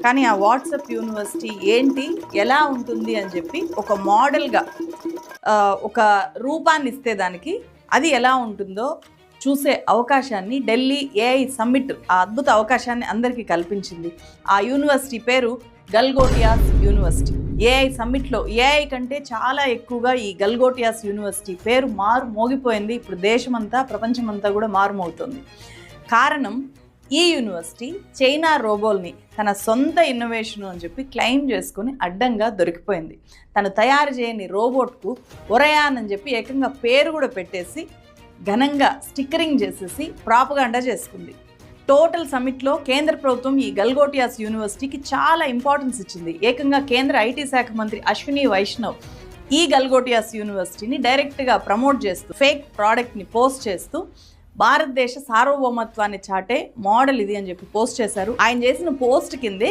కానీ ఆ WhatsApp university ఏంటి, ఎలా ఉంటుంది అని చెప్పి ఒక మోడల్గా ఒక రూపాన్ని ఇస్తే దానికి అది ఎలా ఉంటుందో చూసే అవకాశాన్ని ఢిల్లీ ఏఐ సమ్మిట్ ఆ అద్భుత అవకాశాన్ని అందరికీ కల్పించింది. ఆ యూనివర్సిటీ పేరు గల్గోటియాస్ యూనివర్సిటీ. ఏఐ సమ్మిట్లో ఏఐ కంటే చాలా ఎక్కువగా ఈ గల్గోటియాస్ యూనివర్సిటీ పేరు మారు మోగిపోయింది. ఇప్పుడు దేశమంతా ప్రపంచమంతా కూడా మారుమవుతుంది. కారణం, ఈ యూనివర్సిటీ చైనా రోబోల్ని తన సొంత ఇన్నోవేషన్ అని చెప్పి క్లెయిమ్ చేసుకుని అడ్డంగా దొరికిపోయింది. తను తయారు చేయని రోబోట్కు ఒరయాన్ అని చెప్పి ఏకంగా పేరు కూడా పెట్టేసి ఘనంగా స్టిక్కరింగ్ చేసేసి ప్రాపగాండా చేసుకుంది. టోటల్ సమ్మిట్లో కేంద్ర ప్రభుత్వం ఈ గల్గోటియాస్ యూనివర్సిటీకి చాలా ఇంపార్టెన్స్ ఇచ్చింది. ఏకంగా కేంద్ర ఐటీ శాఖ మంత్రి అశ్విని వైష్ణవ్ ఈ గల్గోటియాస్ యూనివర్సిటీని డైరెక్ట్గా ప్రమోట్ చేస్తూ ఫేక్ ప్రోడక్ట్ని పోస్ట్ చేస్తూ భారతదేశ సార్వభౌమత్వాన్ని చాటే మోడల్ ఇది అని చెప్పి పోస్ట్ చేశారు. ఆయన చేసిన పోస్ట్ కిందే